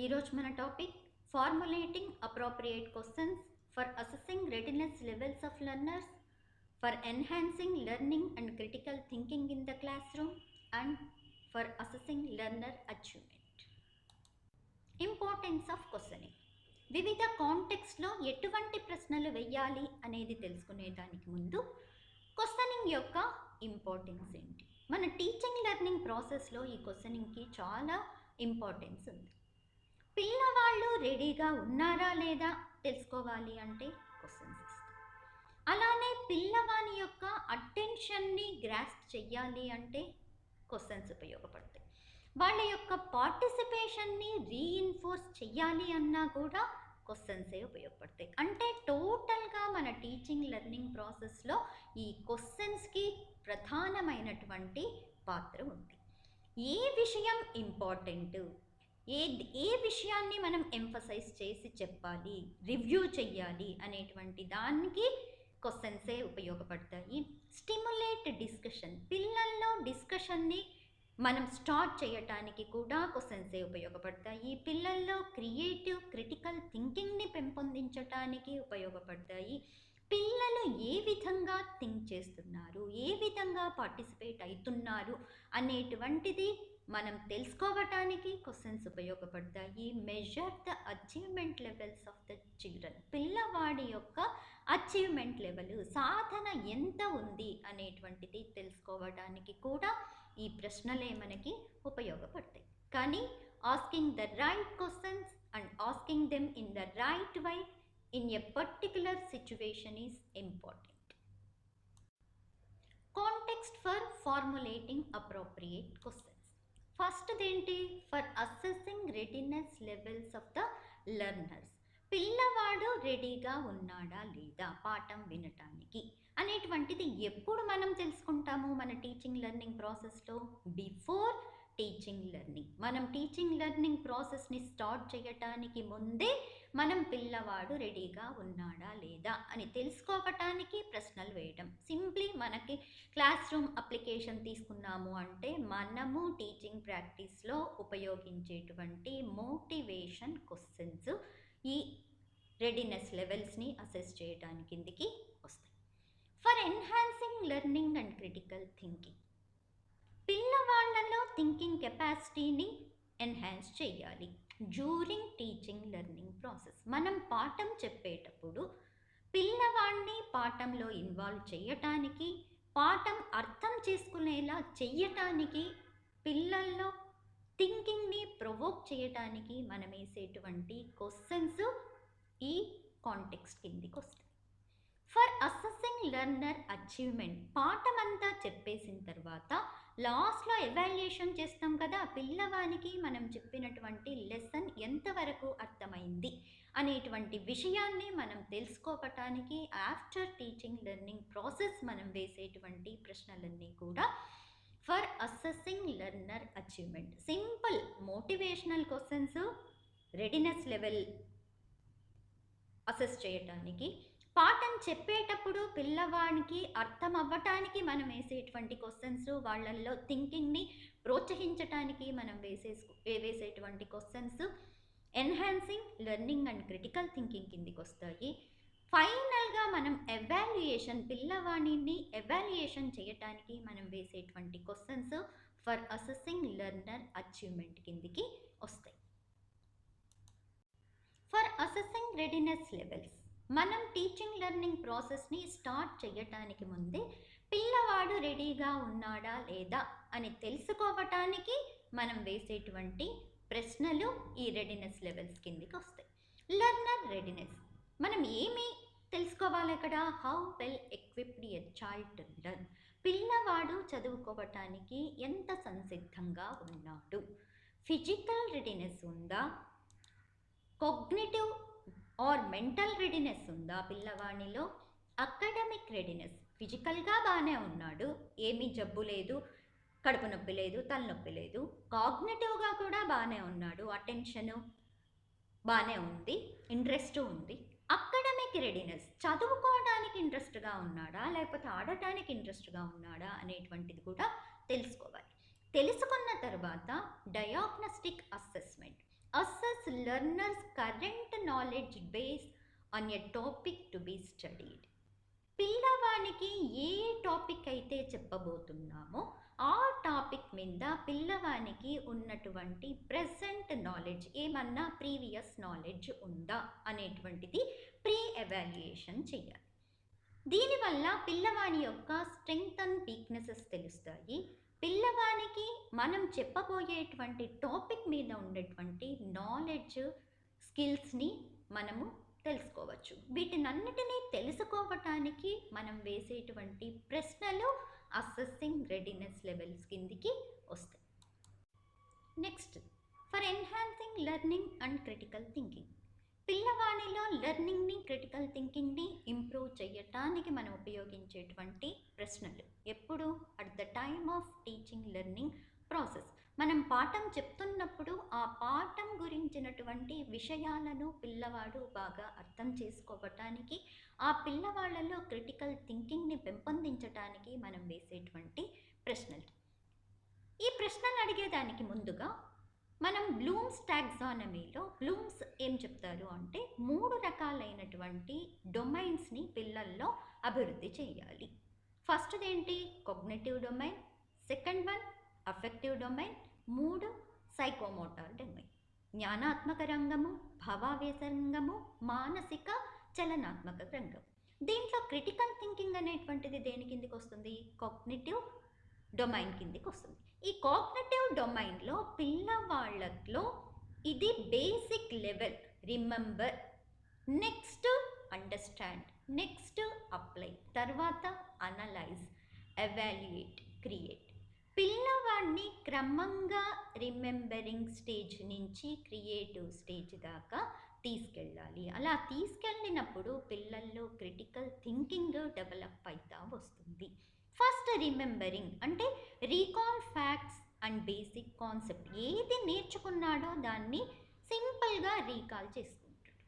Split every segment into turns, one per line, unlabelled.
ఈరోజు మన topic formulating appropriate questions for assessing readiness levels of learners for enhancing learning and critical thinking in the class room and for assessing learner achievement. Importance of questioning. వివిధ కాంటెక్స్ట్లో ఎటువంటి ప్రశ్నలు వెయ్యాలి అనేది తెలుసుకునేదానికి ముందు questioning యొక్క importance ఏంటి, మన టీచింగ్ లెర్నింగ్ ప్రాసెస్లో ఈ క్వశ్చనింగ్కి చాలా ఇంపార్టెన్స్ ఉంది. పిల్లవాళ్ళు రెడీగా ఉన్నారా లేదా తెలుసుకోవాలి అంటే క్వశ్చన్స్ ఇస్తాం. అలానే పిల్లవాని యొక్క అటెన్షన్ని గ్రాస్ప్ చెయ్యాలి అంటే క్వశ్చన్స్ ఉపయోగపడతాయి. వాళ్ళ యొక్క పార్టిసిపేషన్ని రీఇన్ఫోర్స్ చెయ్యాలి అన్నా కూడా క్వశ్చన్సే ఉపయోగపడతాయి. అంటే టోటల్గా మన టీచింగ్ లెర్నింగ్ ప్రాసెస్లో ఈ క్వశ్చన్స్కి ప్రధానమైనటువంటి పాత్ర ఉంది. ఏ విషయం ఇంపార్టెంట్, ఏ విషయాన్ని మనం ఎంఫసైజ్ చేసి చెప్పాలి, రివ్యూ చెయ్యాలి అనేటువంటి దానికి క్వశ్చన్సే ఉపయోగపడతాయి. స్టిమ్యులేట్ డిస్కషన్, పిల్లల్లో డిస్కషన్ని మనం స్టార్ట్ చేయటానికి కూడా క్వశ్చన్సే ఉపయోగపడతాయి. పిల్లల్లో క్రియేటివ్ క్రిటికల్ థింకింగ్ని పెంపొందించటానికి ఉపయోగపడతాయి. పిల్లలు ఏ విధంగా థింక్ చేస్తున్నారు, ఏ విధంగా పార్టిసిపేట్ అవుతున్నారు అనేటువంటిది మనం తెలుసుకోవటానికి క్వశ్చన్స్ ఉపయోగపడతాయి. Measure the achievement levels of the children, పిల్లవాడి యొక్క అచీవ్మెంట్ లెవెల్, సాధన ఎంత ఉంది అనేటువంటిది తెలుసుకోవడానికి కూడా ఈ ప్రశ్నలే మనకి ఉపయోగపడతాయి. కానీ asking the right questions and asking them in the right way in a particular situation is important. Context for formulating appropriate questions. First ఏంటి, for assessing readiness levels of the learners. పిల్లవాడు రెడీగా ఉన్నాడా లేదా పాఠం వినటానికి అనేటువంటిది ఎప్పుడు మనం తెలుసుకుంటాము మన టీచింగ్ లెర్నింగ్ ప్రాసెస్లో? Before teaching learning. మనం టీచింగ్ లెర్నింగ్ ప్రాసెస్ని స్టార్ట్ చేయటానికి ముందే మనం పిల్లవాడు రెడీగా ఉన్నాడా లేదా అని తెలుసుకోవటానికి ప్రశ్నలు వేయడం. సింప్లీ మనకి క్లాస్ రూమ్ అప్లికేషన్ తీసుకున్నాము అంటే మనము టీచింగ్ ప్రాక్టీస్లో ఉపయోగించేటువంటి మోటివేషన్ క్వశ్చన్స్ ఈ రెడీనెస్ లెవెల్స్ని అసెస్ చేయడానికి కిందికి వస్తాయి. For enhancing learning and critical thinking, పిల్లవాళ్లలో థింకింగ్ కెపాసిటీని ఎన్హాన్స్ చేయాలి. డ్యూరింగ్ టీచింగ్ లెర్నింగ్ ప్రాసెస్, మనం పాఠం చెప్పేటప్పుడు పిల్లవాడిని పాఠంలో ఇన్వాల్వ్ చేయటానికి, పాఠం అర్థం చేసుకునేలా చెయ్యటానికి, పిల్లల్లో థింకింగ్ని ప్రొవోక్ చేయటానికి మనం వేసేటువంటి క్వశ్చన్స్ ఈ కాంటెక్స్ట్ కిందికి వస్తాయి. ఫర్ అసెసింగ్ లెర్నర్ అచీవ్మెంట్, పాఠం అంతా చెప్పేసిన తర్వాత లాస్ట్లో ఎవాల్యుయేషన్ చేస్తాం కదా, పిల్లవానికి మనం చెప్పినటువంటి లెసన్ ఎంతవరకు అర్థమైంది అనేటువంటి విషయాన్ని మనం తెలుసుకోవటానికి ఆఫ్టర్ టీచింగ్ లెర్నింగ్ ప్రాసెస్ మనం వేసేటువంటి ప్రశ్నలన్నీ కూడా for assessing learner achievement. Simple motivational questions readiness level assess చేయటానికి, పాఠం చెప్పేటప్పుడు పిల్లవాడికి అర్థం అవ్వటానికి మనం వేసేటువంటి క్వశ్చన్స్, వాళ్ళల్లో థింకింగ్ని ప్రోత్సహించటానికి మనం వేసేటువంటి questions enhancing learning and critical thinking కిందికి వస్తాయి. ఫైనల్గా మనం ఎవాల్యుయేషన్, పిల్లవాడిని ఎవాల్యుయేషన్ చేయటానికి మనం వేసేటువంటి questions for assessing learner achievement కిందికి వస్తాయి. ఫర్ అసెసింగ్ రెడీనెస్ లెవెల్స్, మనం టీచింగ్ లెర్నింగ్ ప్రాసెస్ని స్టార్ట్ చేయటానికి ముందే పిల్లవాడు రెడీగా ఉన్నాడా లేదా అని తెలుసుకోవటానికి మనం వేసేటువంటి ప్రశ్నలు ఈ రెడీనెస్ లెవెల్స్ కిందికి వస్తాయి. లెర్నర్ రెడీనెస్, మనం ఏమి తెలుసుకోవాలి ఇక్కడ? How well equipped a child to learn, పిల్లవాడు చదువుకోవటానికి ఎంత సంసిద్ధంగా ఉన్నాడు. ఫిజికల్ రెడీనెస్ ఉందా, కాగ్నిటివ్ ఆర్ మెంటల్ రెడీనెస్ ఉందా పిల్లవాడిలో, అకాడమిక్ రెడీనెస్, ఫిజికల్గా బాగానే ఉన్నాడు, ఏమీ జబ్బు లేదు, కడుపు నొప్పి లేదు, తలనొప్పి లేదు, కాగ్నిటివ్గా కూడా బాగానే ఉన్నాడు, అటెన్షను బాగానే ఉంది, ఇంట్రెస్ట్ ఉంది. అకాడమిక్ రెడీనెస్, చదువుకోవడానికి ఇంట్రెస్ట్గా ఉన్నాడా లేకపోతే ఆడటానికి ఇంట్రెస్ట్గా ఉన్నాడా అనేటువంటిది కూడా తెలుసుకోవాలి. తెలుసుకున్న తర్వాత diagnostic assessment, assess learners' current knowledge base on a topic to be studied. పిల్లవానికి ఏ టాపిక్ అయితే చెప్పబోతున్నామో ఆ టాపిక్ మీద పిల్లవానికి ఉన్నటువంటి ప్రెసెంట్ నాలెడ్జ్, ఏమన్నా ప్రీవియస్ నాలెడ్జ్ ఉందా అనేటువంటిది ప్రీ ఎవాల్యుయేషన్ చేయాలి. దీనివల్ల పిల్లవాని యొక్క స్ట్రెంగ్త్ అండ్ వీక్నెసెస్ తెలుస్తాయి. పిల్లవానికి మనం చెప్పబోయేటువంటి టాపిక్ మీద ఉండేటువంటి నాలెడ్జ్, స్కిల్స్ని మనము తెలుసుకోవచ్చు. వీటినన్నిటినీ తెలుసుకోవటానికి మనం వేసేటువంటి ప్రశ్నలు అసెస్సింగ్ రెడీనెస్ లెవెల్స్ కిందికి వస్తాయి. Next, for enhancing learning and critical thinking. పిల్లవాడిలో లెర్నింగ్ని, క్రిటికల్ థింకింగ్ని ఇంప్రూవ్ చేయటానికి మనం ఉపయోగించేటువంటి ప్రశ్నలు ఎప్పుడు at the time of teaching learning process. మనం పాఠం చెప్తున్నప్పుడు ఆ పాఠం గురించినటువంటి విషయాలను పిల్లవాడు బాగా అర్థం చేసుకోవటానికి, ఆ పిల్లవాళ్ళలో క్రిటికల్ థింకింగ్ని పెంపొందించడానికి మనం వేసేటువంటి ప్రశ్నలు. ఈ ప్రశ్నలు అడిగేదానికి ముందుగా మనం బ్లూమ్స్ టాక్సానమీలో బ్లూమ్స్ ఏం చెప్తారు అంటే 3 రకాలైనటువంటి డొమైన్స్ని పిల్లల్లో అభివృద్ధి చేయాలి. ఫస్ట్ది ఏంటి? Cognitive domain. Second one affective domain. 3 psychomotor domain. జ్ఞానాత్మక రంగము, భావావేశ రంగము, మానసిక చలనాత్మక రంగం. దీంట్లో క్రిటికల్ థింకింగ్ అనేటువంటిది దేని కిందికి వస్తుంది? కాగ్నిటివ్ డొమైన్ కిందికి వస్తుంది. ఈ కాగ్నిటివ్ డొమైన్లో పిల్లవాళ్ళలో ఇది basic level. Remember, next understand, next apply, తర్వాత అనలైజ్, ఎవాల్యుయేట్, క్రియేట్. పిల్లవాడిని క్రమంగా రిమెంబరింగ్ స్టేజ్ నుంచి క్రియేటివ్ స్టేజ్ దాకా తీసుకెళ్ళాలి. అలా తీసుకెళ్ళినప్పుడు పిల్లల్లో క్రిటికల్ థింకింగ్ డెవలప్ అవుతూ వస్తుంది. ఫస్ట్ రిమెంబరింగ్ అంటే recall facts and basic concept. ఏది నేర్చుకున్నాడో దాన్ని సింపుల్గా రీకాల్ చేసుకుంటాడు.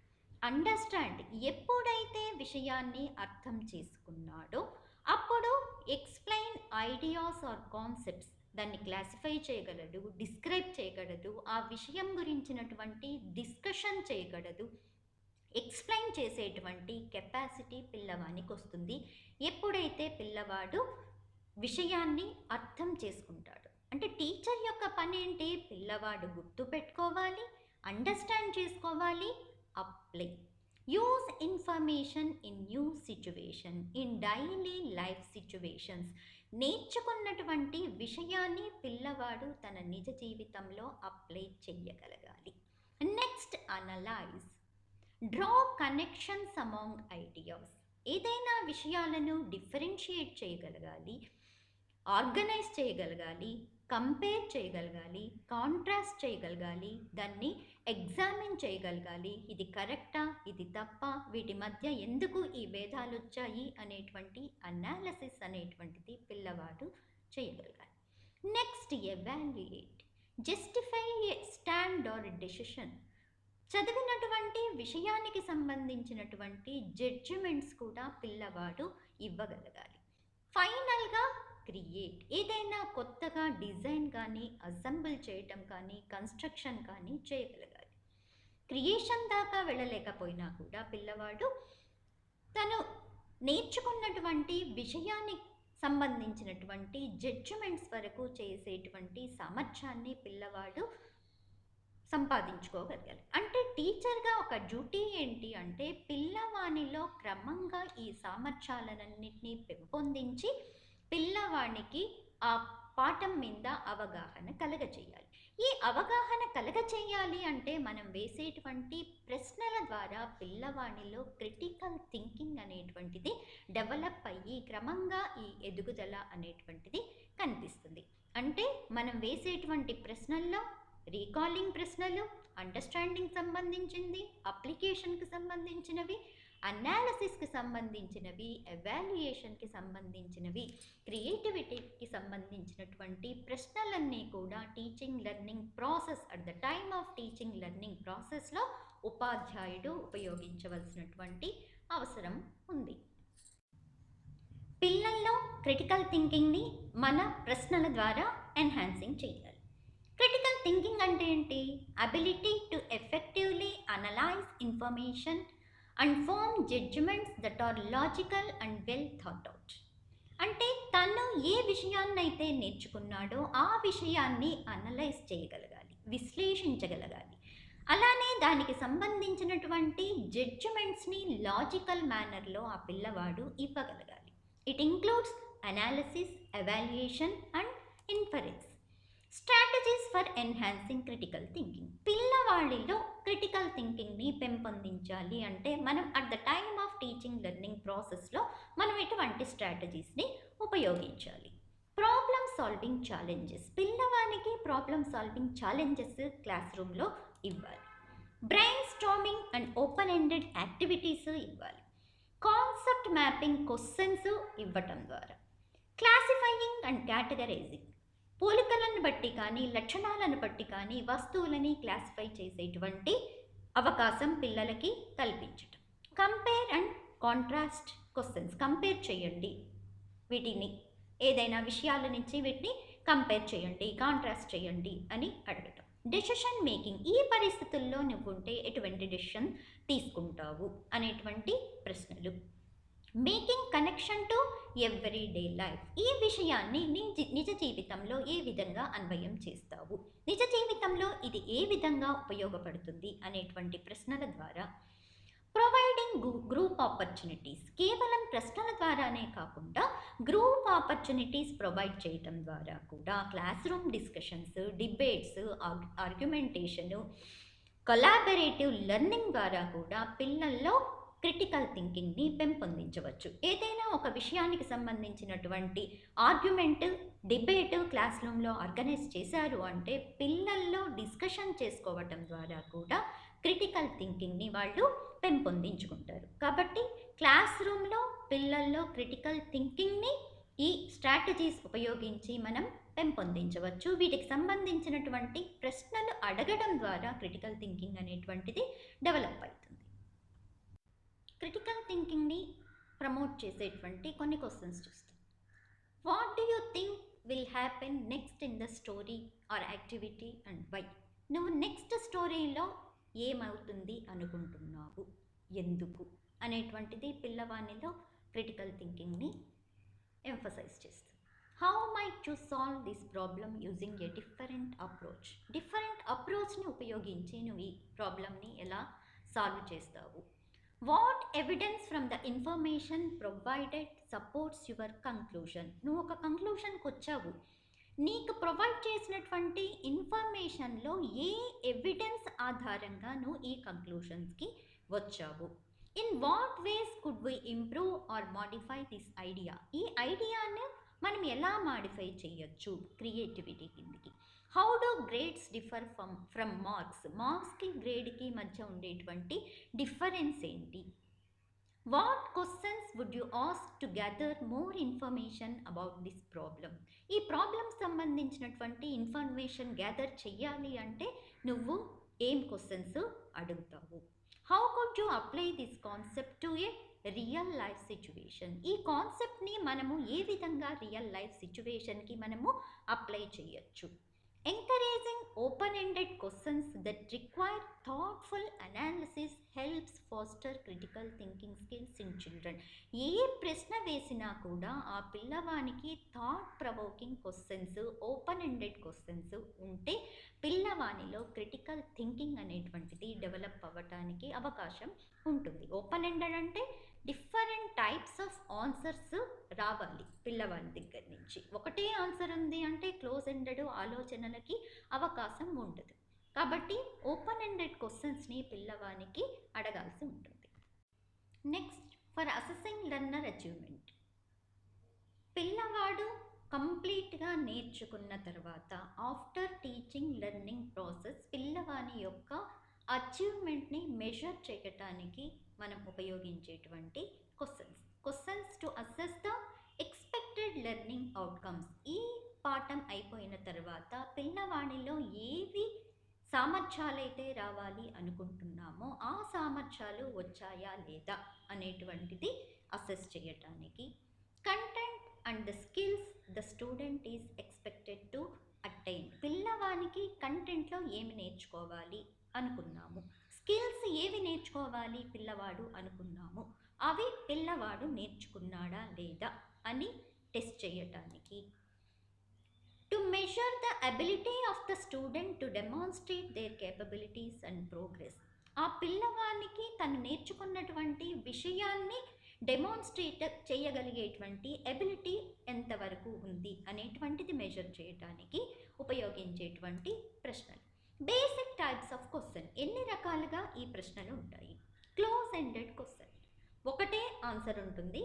అండర్స్టాండ్, ఎప్పుడైతే విషయాన్ని అర్థం చేసుకున్నాడో అప్పుడు ఎక్స్ప్లెయిన్ ఐడియాస్ ఆర్ కాన్సెప్ట్స్, దాన్ని క్లాసిఫై చేయగలడు, డిస్క్రైబ్ చేయగలడు, ఆ విషయం గురించినటువంటి డిస్కషన్ చేయగలడు, ఎక్స్ప్లెయిన్ చేసేటువంటి కెపాసిటీ పిల్లవానికి వస్తుంది ఎప్పుడైతే పిల్లవాడు విషయాన్ని అర్థం చేసుకుంటాడు. అంటే టీచర్ యొక్క పని ఏంటి? పిల్లవాడు గుర్తు పెట్టుకోవాలి, అండర్స్టాండ్ చేసుకోవాలి, apply. Use information in new situation, in daily life situations. నేర్చుకున్నటువంటి విషయాన్ని పిల్లవాడు తన నిజ జీవితంలో అప్లై చేయగలగాలి. Next analyse. Draw connections among ideas. ఏదైనా విషయాలను డిఫరెన్షియేట్ చేయగలగాలి, ఆర్గనైజ్ చేయగలగాలి, కంపేర్ చేయగలగాలి, కాంట్రాస్ట్ చేయగలగాలి, దాన్ని ఎగ్జామిన్ చేయగలగాలి. ఇది కరెక్టా, ఇది తప్ప, వీటి మధ్య ఎందుకు ఈ భేదాలు వచ్చాయి అనేటువంటి అనాలిసిస్ అనేటువంటిది పిల్లవాడు చేయగలగాలి. Next evaluate. Justify a stand or decision. చదివినటువంటి విషయానికి సంబంధించినటువంటి జడ్జిమెంట్స్ కూడా పిల్లవాడు ఇవ్వగలగాలి. ఫైనల్గా క్రియేట్. ఏదైనా కొత్తగా డిజైన్ కానీ, అసెంబుల్ చేయటం కానీ, కన్స్ట్రక్షన్ కానీ చేయగలగాలి. క్రియేషన్ దాకా వెళ్ళలేకపోయినా కూడా పిల్లవాడు తను నేర్చుకున్నటువంటి విషయానికి సంబంధించినటువంటి జడ్జిమెంట్స్ వరకు చేసేటువంటి సామర్థ్యాన్ని పిల్లవాడు సంపాదించుకోగలగాలి. అంటే టీచర్గా ఒక డ్యూటీ ఏంటి అంటే పిల్లవానిలో క్రమంగా ఈ సామర్థ్యాలన్నింటినీ పెంపొందించి పిల్లవానికి ఆ పాఠం మీద అవగాహన కలగచేయాలి. ఈ అవగాహన కలగచేయాలి అంటే మనం వేసేటువంటి ప్రశ్నల ద్వారా పిల్లవానిలో క్రిటికల్ థింకింగ్ అనేటువంటిది డెవలప్ అయ్యి క్రమంగా ఈ ఎదుగుదల అనేటువంటిది కనిపిస్తుంది. అంటే మనం వేసేటువంటి ప్రశ్నల్లో రీకాలింగ్ ప్రశ్నలు, అండర్స్టాండింగ్ సంబంధించింది, అప్లికేషన్కి సంబంధించినవి, అనాలిసిస్కి సంబంధించినవి, ఎవాల్యుయేషన్కి సంబంధించినవి, క్రియేటివిటీకి సంబంధించినటువంటి ప్రశ్నలన్నీ కూడా teaching learning process at the time of teaching learning ప్రాసెస్లో ఉపాధ్యాయుడు ఉపయోగించవలసినటువంటి అవసరం ఉంది. పిల్లల్లో క్రిటికల్ థింకింగ్ని మన ప్రశ్నల ద్వారా ఎన్హాన్సింగ్ చేయాలి. క్రిటికల్ థింకింగ్ అంటే ఏంటి? Ability to effective analyze information and form judgments that are logical and well thought out. అంటే తను ఏ విషయాన్నైతే నేర్చుకున్నాడో ఆ విషయాన్ని అనలైజ్ చేయగలగాలి, విశ్లేషించగలగాలి. అలానే దానికి సంబంధించినటువంటి జడ్జిమెంట్స్ని లాజికల్ మేనర్లో ఆ పిల్లవాడు ఇవ్వగలగాలి. It includes analysis, evaluation and inference. Strategies for enhancing critical thinking. పిల్లవాడిలో క్రిటికల్ థింకింగ్ని పెంపొందించాలి అంటే మనం at the time of teaching learning ప్రాసెస్లో మనం ఎటువంటి స్ట్రాటజీస్ని ఉపయోగించాలి. Problem solving challenges. పిల్లవానికి ప్రాబ్లమ్ సాల్వింగ్ ఛాలెంజెస్ క్లాస్ రూమ్లో ఇవ్వాలి. Brainstorming and open ended activities ఇవ్వాలి. కాన్సెప్ట్ మ్యాపింగ్ క్వశ్చన్స్ ఇవ్వటం ద్వారా. Classifying and categorising. పోలికలను బట్టి కానీ లక్షణాలను బట్టి కానీ వస్తువులని క్లాసిఫై చేసేటువంటి అవకాశం పిల్లలకి కల్పించటం. Compare and contrast questions. Compare చేయండి, వీటిని ఏదైనా విషయాల నుంచి వీటిని కంపేర్ చేయండి, కాంట్రాస్ట్ చేయండి అని అడగటం. Decision making. ఈ పరిస్థితుల్లో నువ్వుంటే ఎటువంటి డెసిషన్ తీసుకుంటావు అనేటువంటి ప్రశ్నలు. Making connection to everyday life. ఈ విషయాన్ని నిజ జీవితంలో ఏ విధంగా అన్వయం చేస్తావు, నిజ జీవితంలో ఇది ఏ విధంగా ఉపయోగపడుతుంది అనేటువంటి ప్రశ్నల ద్వారా. Providing group opportunities. కేవలం ప్రశ్నల ద్వారానే కాకుండా గ్రూప్ ఆపర్చునిటీస్ ప్రొవైడ్ చేయటం ద్వారా కూడా classroom discussions, debates, argumentation, collaborative learning ద్వారా కూడా పిల్లల్లో క్రిటికల్ థింకింగ్ని పెంపొందించవచ్చు. ఏదైనా ఒక విషయానికి సంబంధించినటువంటి ఆర్గ్యుమెంట్, డిబేట్ క్లాస్ రూమ్లో ఆర్గనైజ్ చేశారు అంటే పిల్లల్లో డిస్కషన్ చేసుకోవటం ద్వారా కూడా క్రిటికల్ థింకింగ్ని వాళ్ళు పెంపొందించుకుంటారు. కాబట్టి క్లాస్ రూమ్లో పిల్లల్లో క్రిటికల్ థింకింగ్ని ఈ స్ట్రాటజీస్ ఉపయోగించి మనం పెంపొందించవచ్చు. వీటికి సంబంధించినటువంటి ప్రశ్నలు అడగడం ద్వారా క్రిటికల్ థింకింగ్ అనేటువంటిది డెవలప్ అవుతుంది. క్రిటికల్ థింకింగ్ని ప్రమోట్ చేసేటువంటి కొన్ని క్వశ్చన్స్ చూస్తాం. What do you think will happen next in the story or activity and why? నువ్వు నెక్స్ట్ స్టోరీలో ఏమవుతుంది అనుకుంటున్నావు, ఎందుకు అనేటువంటిది పిల్లవానిలో క్రిటికల్ థింకింగ్ని ఎంఫసైజ్ చేస్తుంది. How might you solve this problem using a different approach? Different అప్రోచ్ని ఉపయోగించి నువ్వు ఈ ప్రాబ్లమ్ని ఎలా సాల్వ్ చేస్తావు? What evidence from the information provided supports your conclusion? నువ్వు ఒక కంక్లూషన్కి వచ్చావు, నీకు ప్రొవైడ్ చేసినటువంటి ఇన్ఫర్మేషన్లో ఏ ఎవిడెన్స్ ఆధారంగా నువ్వు ఈ కంక్లూషన్స్కి వచ్చావు? In what ways could we improve or modify this idea? ఈ ఐడియాను మనం ఎలా మాడిఫై చేయొచ్చు క్రియేటివిటీ కిందకి? How do grades differ from marks? మార్క్స్కి గ్రేడ్కి మధ్య ఉండేటువంటి డిఫరెన్స్ ఏంటి? What questions would you ask to gather more information about this problem? ఈ ప్రాబ్లమ్ సంబంధించినటువంటి ఇన్ఫర్మేషన్ గ్యాదర్ చెయ్యాలి అంటే నువ్వు ఏం క్వశ్చన్స్ అడుగుతావు? How could you apply this concept to a real life situation? ఈ కాన్సెప్ట్ని మనము ఏ విధంగా రియల్ లైఫ్ సిచ్యువేషన్కి మనము అప్లై చేయొచ్చు? Encouraging open ended questions that require thoughtful analysis helps foster critical thinking skills in children. ఏ ప్రశ్న వేసినా కూడా ఆ పిల్లవానికి thought provoking questions, open ended questions ఉంటే పిల్లవానిలో క్రిటికల్ థింకింగ్ అనేటువంటిది డెవలప్ అవ్వటానికి అవకాశం ఉంటుంది. ఓపెన్ ఎండెడ్ అంటే డిఫరెంట్ టైప్స్ ఆఫ్ ఆన్సర్స్ రావాలి పిల్లవాడి దగ్గర నుంచి. ఒకటే ఆన్సర్ ఉంది అంటే క్లోజ్ ఎండెడ్ ఆలోచనలకి అవకాశం ఉండదు. కాబట్టి ఓపెన్ ఎండెడ్ క్వశ్చన్స్ని పిల్లవానికి అడగాల్సి ఉంటుంది. Next, for assessing learner achievement. పిల్లవాడు కంప్లీట్గా నేర్చుకున్న తర్వాత ఆఫ్టర్ టీచింగ్ లెర్నింగ్ ప్రాసెస్ పిల్లవాని యొక్క అచీవ్మెంట్ని మెజర్ చేయటానికి మనం ఉపయోగించేటువంటి questions to assess the expected learning outcomes. ఈ పాఠం అయిపోయిన తర్వాత పిల్లవాడిలో ఏవి సామర్థ్యాలైతే రావాలి అనుకుంటున్నామో ఆ సామర్థ్యాలు వచ్చాయా లేదా అనేటువంటిది అసెస్ చేయటానికి. Content and the skills the student is expected to attain. పిల్లవానికి కంటెంట్లో ఏమి నేర్చుకోవాలి అనుకున్నాము, స్కిల్స్ ఏ నేర్చుకోవాలి పిల్లవాడు అనుకున్నాము, అవి పిల్లవాడు నేర్చుకున్నాడా లేదా అని టెస్ట్ చేయటానికి. To measure the ability of the student to demonstrate their capabilities and progress. ఆ పిల్లవానికి తను నేర్చుకున్నటువంటి విషయాన్ని డెమాన్స్ట్రేట్ చేయగలిగేటువంటి ఎబిలిటీ ఎంతవరకు ఉంది అనేటువంటిది మెజర్ చేయడానికి ఉపయోగించేటువంటి ప్రశ్నలు. Basic types of question. ఎన్ని రకాలుగా ఈ ప్రశ్నలు ఉంటాయి? క్లోజ్ ఎండెడ్ క్వశ్చన్, ఒకటే ఆన్సర్ ఉంటుంది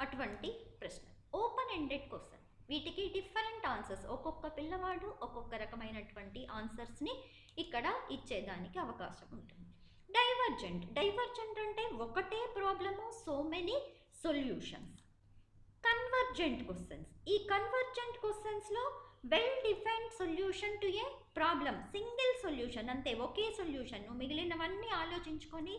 అటువంటి ప్రశ్న. ఓపెన్ ఎండెడ్ క్వశ్చన్, వీటికి డిఫరెంట్ ఆన్సర్స్, ఒక్కొక్క పిల్లవాడు ఒక్కొక్క రకమైనటువంటి ఆన్సర్స్ని ఇక్కడ ఇచ్చేదానికి అవకాశం ఉంటుంది. డైవర్జెంట్. డైవర్జెంట్ అంటే ఒకటే problem, so many solutions. Convergent questions. ఈ కన్వర్జెంట్ క్వశ్చన్స్లో well defined solution to a problem, single solution, అంతే, ఒకే సొల్యూషన్, మిగిలినవన్నీ ఆలోచించుకొని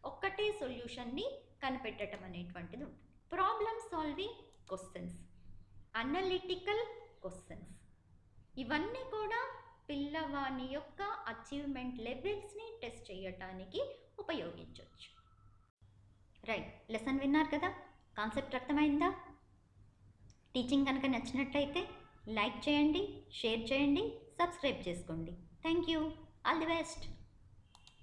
ఒక్కటే సొల్యూషన్ని కనిపెట్టడం అనేటువంటిది ఉంటుంది. Problem solving questions, analytical questions, ఇవన్నీ కూడా పిల్లవాని యొక్క అచీవ్మెంట్ లెవెల్స్ని టెస్ట్ చేయటానికి ఉపయోగించవచ్చు. రైట్, లెసన్ విన్నారు కదా, కాన్సెప్ట్ అర్థమైందా? టీచింగ్ కనుక నచ్చినట్లయితే లైక్ చేయండి, షేర్ చేయండి, సబ్స్క్రైబ్ చేసుకోండి. Thank you, all the best.